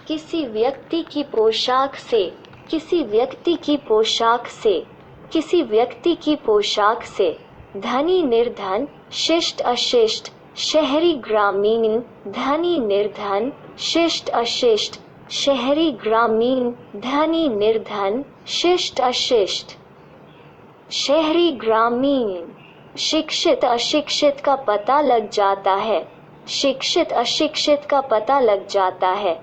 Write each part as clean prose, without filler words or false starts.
किसी व्यक्ति की पोशाक से, किसी व्यक्ति की पोशाक से, किसी व्यक्ति की पोशाक से। धनी निर्धन, शिष्ट अशिष्ट, शहरी ग्रामीण। धनी निर्धन, शिष्ट अशिष्ट, शहरी ग्रामीण। धनी निर्धन, शिष्ट अशिष्ट, शहरी ग्रामीण। शिक्षित अशिक्षित का पता लग जाता है। शिक्षित अशिक्षित का पता लग जाता है।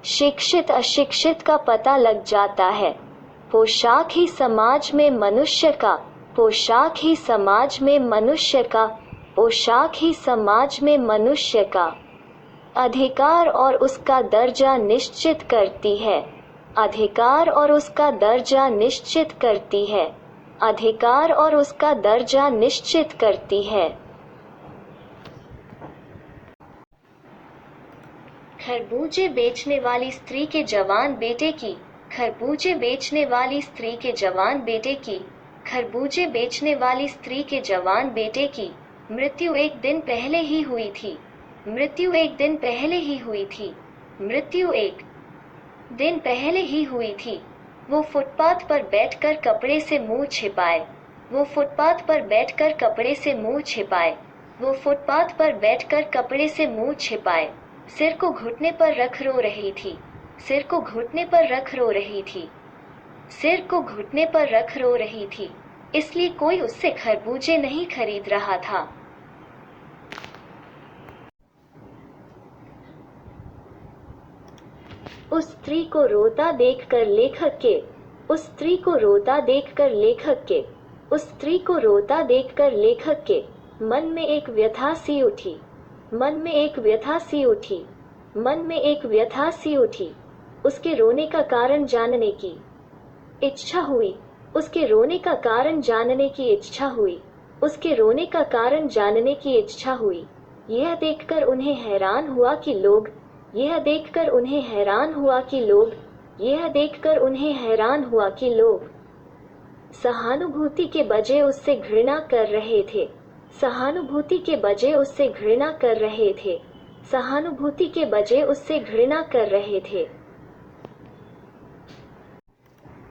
शिक्षित अशिक्षित का पता लग जाता है। पोशाक ही समाज में मनुष्य का, पोशाक ही समाज में मनुष्य का, पोशाक ही समाज में मनुष्य का अधिकार और उसका दर्जा निश्चित करती है। अधिकार और उसका दर्जा निश्चित करती है। अधिकार और उसका दर्जा निश्चित करती है। खरबूजे बेचने वाली स्त्री के जवान बेटे की। खरबूजे बेचने वाली स्त्री के जवान बेटे की। खरबूजे बेचने वाली स्त्री के जवान बेटे की मृत्यु एक दिन पहले ही हुई थी। मृत्यु एक दिन पहले ही हुई थी। मृत्यु एक दिन पहले ही हुई थी। वो फुटपाथ पर बैठकर कपड़े से मुंह छिपाए। वो फुटपाथ पर बैठकर कपड़े से मुंह छिपाए। वो फुटपाथ पर बैठकर कपड़े से मुंह छिपाए। सिर को घुटने पर रख रो रही थी। सिर को घुटने पर रख रो रही थी। सिर को घुटने पर रख रो रही थी। इसलिए कोई उससे खरबूजे नहीं खरीद रहा था। उस स्त्री को रोता देखकर लेखक के, उस स्त्री को रोता देखकर लेखक के, उस स्त्री को रोता देखकर लेखक के मन में एक व्यथा सी उठी। मन में एक व्यथा सी उठी। मन में एक व्यथा सी उठी। उसके रोने का कारण जानने की इच्छा हुई। उसके रोने का कारण जानने की इच्छा हुई। उसके रोने का कारण जानने की इच्छा हुई। यह देखकर उन्हें हैरान हुआ कि लोग, यह देखकर उन्हें हैरान हुआ कि लोग, यह देखकर उन्हें हैरान हुआ कि लोग सहानुभूति के बजाय उससे घृणा कर रहे थे। सहानुभूति के बजाय उससे घृणा कर रहे थे। सहानुभूति के बजाय उससे घृणा कर रहे थे।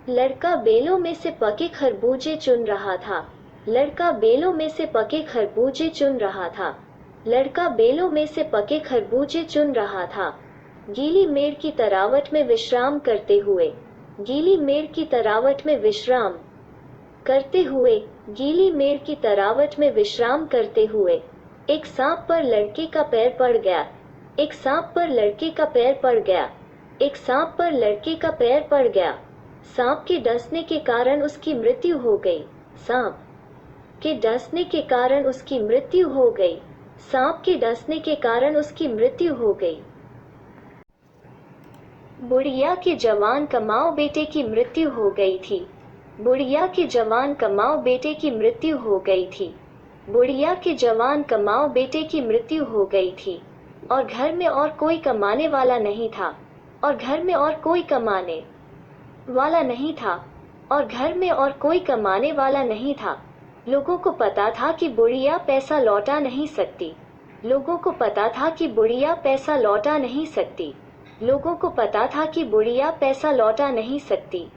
लड़का बेलों में से पके खरबूजे चुन रहा था। लड़का बेलों में से पके खरबूजे चुन रहा था। लड़का बेलों में से पके खरबूजे चुन रहा था। गीली मेड़ की तरावट में विश्राम करते हुए, गीली मेड़ की तरावट में विश्राम करते हुए, गीली मेड़ की तरावट में विश्राम करते हुए एक सांप पर लड़के का पैर पड़ गया। एक सांप पर लड़के का पैर पड़ गया। एक सांप पर लड़के का पैर पड़ गया। सांप के डसने के कारण उसकी मृत्यु हो गई। सांप के डसने के कारण उसकी मृत्यु हो गई। सांप के डसने के कारण उसकी मृत्यु हो गई। बुढ़िया के जवान कमाओ बेटे की मृत्यु हो गई थी। बुढ़िया के जवान कमाओ बेटे की मृत्यु हो गई थी। बुढ़िया के जवान कमाओ बेटे की मृत्यु हो गई थी। और घर में और कोई कमाने वाला नहीं था। और घर में और कोई कमाने वाला नहीं था। और घर में और कोई कमाने वाला नहीं था। लोगों को पता था कि बुढ़िया पैसा लौटा नहीं सकती। लोगों को पता था कि बुढ़िया पैसा लौटा नहीं सकती। लोगों को पता था कि बुढ़िया पैसा लौटा नहीं सकती।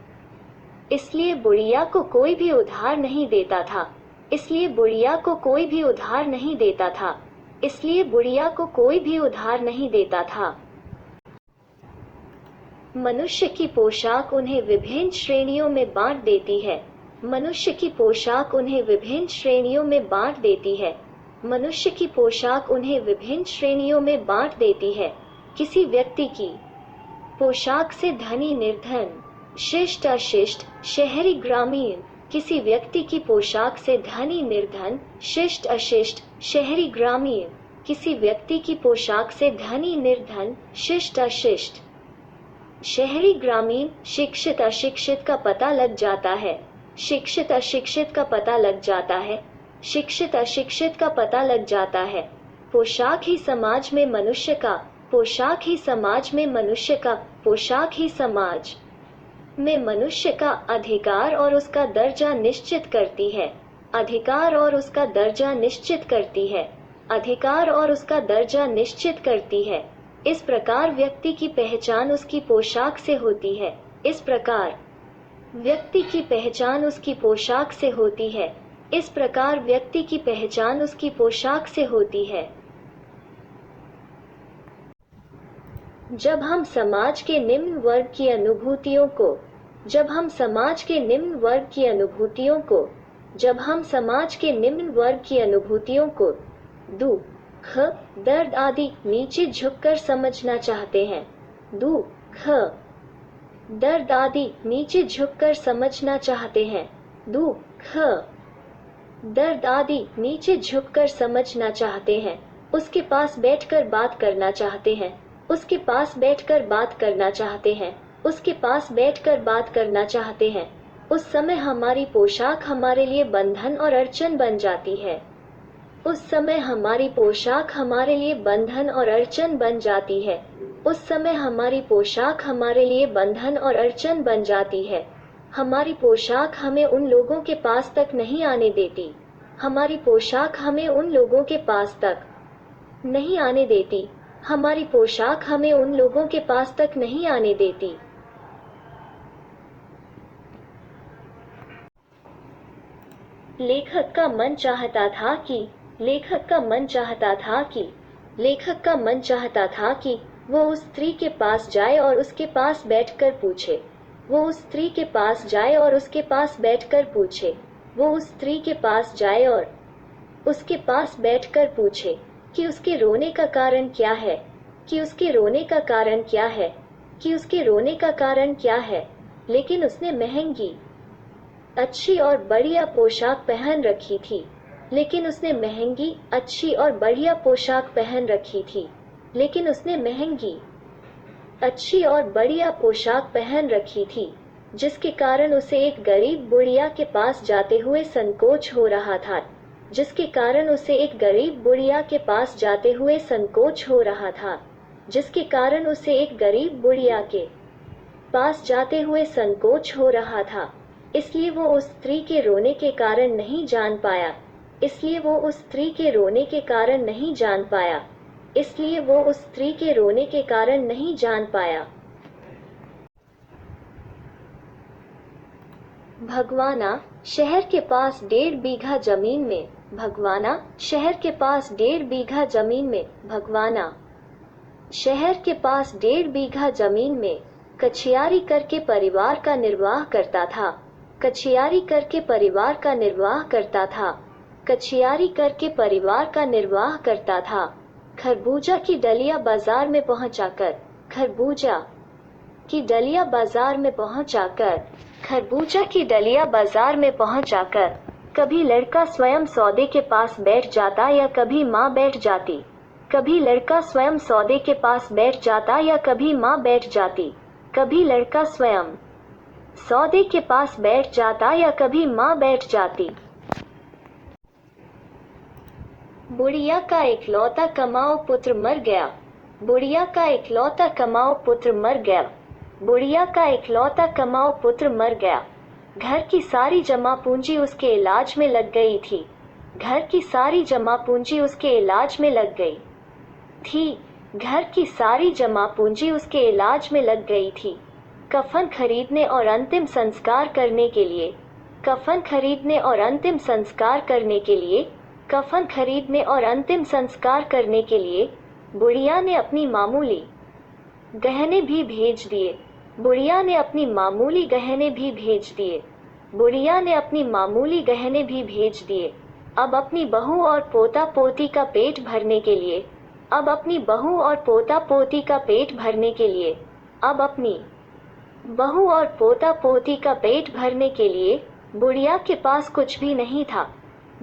इसलिए बुढ़िया को कोई भी उधार नहीं देता था। इसलिए बुढ़िया को कोई भी उधार नहीं देता था। इसलिए बुढ़िया को कोई भी उधार नहीं देता था। मनुष्य की पोशाक उन्हें विभिन्न श्रेणियों में बांट देती है। मनुष्य की पोशाक उन्हें विभिन्न श्रेणियों में बांट देती है। मनुष्य की पोशाक उन्हें विभिन्न श्रेणियों में बांट देती है। किसी व्यक्ति की पोशाक से धनी निर्धन, शिष्ट अशिष्ट, शहरी ग्रामीण। किसी व्यक्ति की पोशाक से धनी निर्धन, शिष्ट अशिष्ट, शहरी ग्रामीण। किसी व्यक्ति की पोशाक से धनी निर्धन, शिष्ट अशिष्ट, शहरी ग्रामीण। शिक्षित अशिक्षित का पता लग जाता है। शिक्षित अशिक्षित का पता लग जाता है। शिक्षित अशिक्षित का पता लग जाता है। पोशाक ही समाज में मनुष्य का, पोशाक ही समाज में मनुष्य का, पोशाक ही समाज में मनुष्य का अधिकार और उसका दर्जा निश्चित करती है। अधिकार और उसका दर्जा निश्चित करती है। अधिकार और उसका दर्जा निश्चित करती है। इस प्रकार व्यक्ति की पहचान उसकी पोशाक से होती है। इस प्रकार व्यक्ति की पहचान उसकी पोशाक से होती है। इस प्रकार व्यक्ति की पहचान उसकी पोशाक से होती है। जब हम समाज के निम्न वर्ग की अनुभूतियों को जब हम समाज के निम्न वर्ग की अनुभूतियों को जब हम समाज के निम्न वर्ग की अनुभूतियों को दुख, दर्द आदि नीचे झुककर समझना चाहते हैं, दुख, दर्द आदि नीचे झुककर समझना चाहते हैं, दुख, दर्द आदि नीचे झुककर समझना चाहते हैं, उसके पास बैठकर बात करना चाहते हैं, उसके पास बैठकर बात करना चाहते हैं, उसके पास बैठकर बात करना चाहते हैं, उस समय हमारी पोशाक हमारे लिए बंधन और अड़चन बन जाती है। उस समय हमारी पोशाक हमारे लिए बंधन और अड़चन बन जाती है। उस समय हमारी पोशाक हमारे लिए बंधन और अड़चन बन जाती है। हमारी पोशाक हमें उन लोगों के पास तक नहीं आने देती। हमारी पोशाक हमें उन लोगों के पास तक नहीं आने देती। हमारी पोशाक हमें उन लोगों के पास तक नहीं आने देती। लेखक का मन चाहता था कि लेखक का मन चाहता था कि लेखक का मन चाहता था कि वो उस स्त्री के पास जाए और उसके पास बैठकर पूछे। वो उस स्त्री के पास जाए और उसके पास बैठकर पूछे। वो उस स्त्री के पास जाए और उसके पास बैठकर पूछे कि उसके रोने का कारण क्या है, कि उसके रोने का कारण क्या है, कि उसके रोने का कारण क्या है। लेकिन उसने महंगी, अच्छी और बढ़िया पोशाक पहन रखी थी। लेकिन उसने महंगी, अच्छी और बढ़िया पोशाक पहन रखी थी। लेकिन उसने महंगी, अच्छी और बढ़िया पोशाक पहन रखी थी, जिसके कारण उसे एक गरीब बुढ़िया के पास जाते हुए संकोच हो रहा था। जिसके कारण उसे एक गरीब बुढ़िया के पास जाते हुए संकोच हो रहा था। जिसके कारण उसे एक गरीब बुढ़िया के पास जाते हुए संकोच हो रहा था। इसलिए वो उस स्त्री के रोने के कारण नहीं जान पाया। इसलिए वो उस स्त्री के रोने के कारण नहीं जान पाया। इसलिए वो उस स्त्री के रोने के कारण नहीं जान पाया। भगवाना शहर के पास 1.5 बीघा जमीन में भगवाना शहर के पास 1.5 बीघा जमीन में भगवाना शहर के पास 1.5 बीघा जमीन में कछियारी करके परिवार का निर्वाह करता था। कछियारी करके परिवार का निर्वाह करता था। कछियारी करके परिवार का निर्वाह करता था। खरबूजा की डलिया बाजार में पहुंचाकर खरबूजा की डलिया बाजार में पहुंचाकर खरबूजा की डलिया बाजार में पहुंचाकर कभी लड़का स्वयं सौदे के पास बैठ जाता या कभी माँ बैठ जाती। कभी लड़का स्वयं सौदे के पास बैठ जाता या कभी माँ बैठ जाती। कभी लड़का स्वयं सौदे के पास बैठ जाता या कभी माँ बैठ जाती। बुढ़िया का इकलौता कमाओ पुत्र मर गया। बुढ़िया का इकलौता कमाओ पुत्र मर गया। बुढ़िया का इकलौता कमाओ पुत्र मर गया। घर की सारी जमा पूंजी उसके इलाज में लग गई थी। घर की सारी जमा पूंजी उसके इलाज में लग गई थी। घर की सारी जमा पूंजी उसके इलाज में लग गई थी। कफन खरीदने और अंतिम संस्कार करने के लिए कफन खरीदने और अंतिम संस्कार करने के लिए कफन खरीदने और अंतिम संस्कार करने के लिए बुढ़िया ने अपनी मामूली गहने भी भेज दिए। बुढ़िया ने अपनी मामूली गहने भी भेज दिए। बुढ़िया ने अपनी मामूली गहने भी भेज दिए। अब अपनी बहू और पोता पोती का पेट भरने के लिए अब अपनी बहू और पोता पोती का पेट भरने के लिए अब अपनी बहू और पोता पोती का पेट भरने के लिए बुढ़िया के पास कुछ भी नहीं था।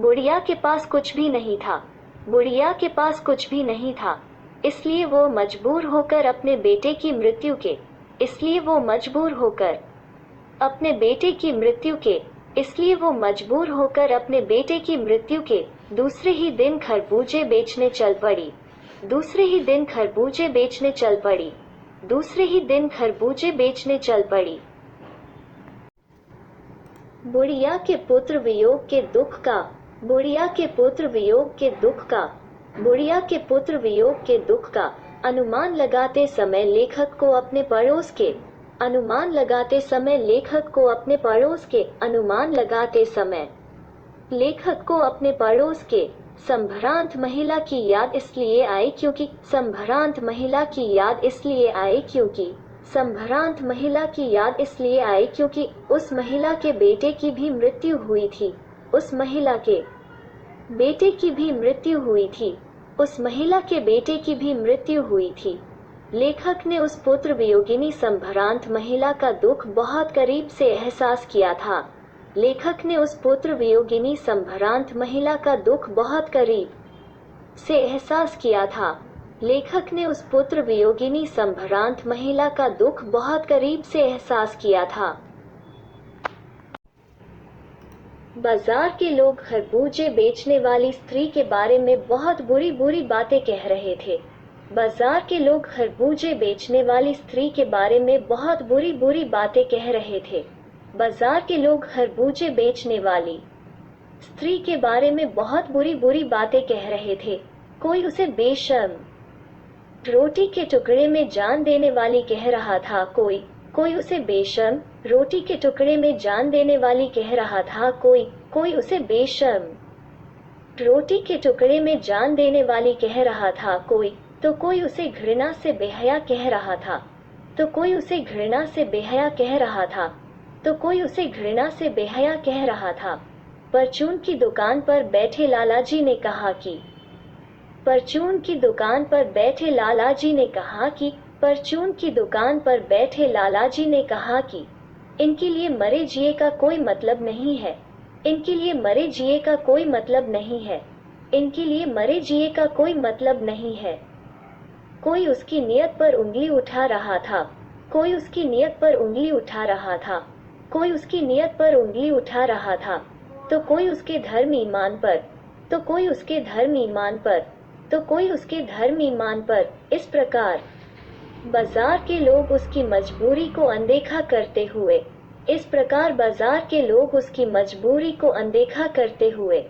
बुढ़िया के पास कुछ भी नहीं था। बुढ़िया के पास कुछ भी नहीं था। इसलिए वो मजबूर होकर अपने बेटे की मृत्यु के इसलिए वो मजबूर होकर अपने बेटे की मृत्यु के इसलिए वो मजबूर होकर अपने बेटे की मृत्यु के दूसरे ही दिन खरबूजे बेचने चल पड़ी। दूसरे ही दिन खरबूजे बेचने चल पड़ी। दूसरे ही दिन खरबूजे बेचने चल पड़ी। बुढ़िया के पुत्र वियोग के दुख का बुढ़िया के पुत्र वियोग के दुख का बुढ़िया के पुत्र वियोग के दुख का अनुमान लगाते समय लेखक को अपने पड़ोस के, अनुमान लगाते समय लेखक को अपने पड़ोस के, अनुमान लगाते समय लेखक को अपने पड़ोस के संभ्रांत महिला की याद इसलिए आई क्योंकि, संभ्रांत महिला की याद इसलिए आई क्योंकि, संभ्रांत महिला की याद इसलिए आई क्योंकि उस महिला के बेटे की भी मृत्यु हुई थी, उस महिला के बेटे की भी मृत्यु हुई थी, उस महिला के बेटे की भी मृत्यु हुई थी। लेखक ने उस पुत्र वियोगिनी संभ्रांत महिला का दुख बहुत करीब से एहसास किया था। लेखक ने उस पुत्र वियोगिनी संभ्रांत महिला का दुख बहुत करीब से एहसास किया था। लेखक ने उस पुत्र वियोगिनी संभ्रांत महिला का दुख बहुत करीब से एहसास किया था। बाजार के लोग खरबूजे बेचने वाली स्त्री के बारे में बहुत बुरी बुरी बातें कह रहे थे। बाजार के लोग खरबूजे बेचने वाली स्त्री के बारे में बहुत बुरी बुरी बातें कह रहे थे। बाजार के लोग खरबूजे बेचने वाली स्त्री के बारे में बहुत बुरी बुरी बातें कह रहे थे। कोई उसे बेशर्म रोटी के टुकड़े में जान देने वाली कह रहा था। कोई उसे बेशर्म रोटी के टुकड़े में जान देने वाली कह रहा था। कोई उसे बेशर्म रोटी के टुकड़े में जान देने वाली कह रहा था। कोई उसे घृणा से बेहया कह रहा था। कोई उसे घृणा से बेहया कह रहा था। कोई उसे घृणा से बेहया कह रहा था। परचून की दुकान पर बैठे लालाजी ने कहा कि, परचून की दुकान पर बैठे लालाजी ने कहा कि, परचून की दुकान पर बैठे लालाजी ने कहा कि, इनके लिए मरे जिए का कोई मतलब नहीं है, इनके लिए मरे जिए का कोई मतलब नहीं है, इनके लिए मरे जिए का कोई मतलब नहीं है। कोई उसकी नियत पर उंगली उठा रहा था। कोई उसकी नियत पर उंगली उठा रहा था। कोई उसकी नियत पर उंगली उठा रहा था। कोई उसके धर्म ईमान पर, कोई उसके धर्म ईमान पर, कोई उसके धर्म ईमान पर। इस प्रकार बाजार के लोग उसकी मजबूरी को अनदेखा करते हुए, इस प्रकार बाजार के लोग उसकी मजबूरी को अनदेखा करते हुए,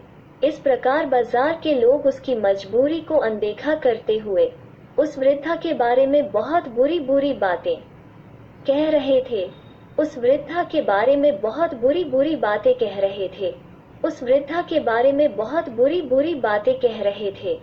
इस प्रकार बाजार के लोग उसकी मजबूरी को अनदेखा करते हुए उस वृद्धा के बारे में बहुत बुरी बुरी बातें कह रहे थे। उस वृद्धा के बारे में बहुत बुरी बुरी बातें कह रहे थे। उस वृद्धा के बारे में बहुत बुरी बुरी बातें कह रहे थे।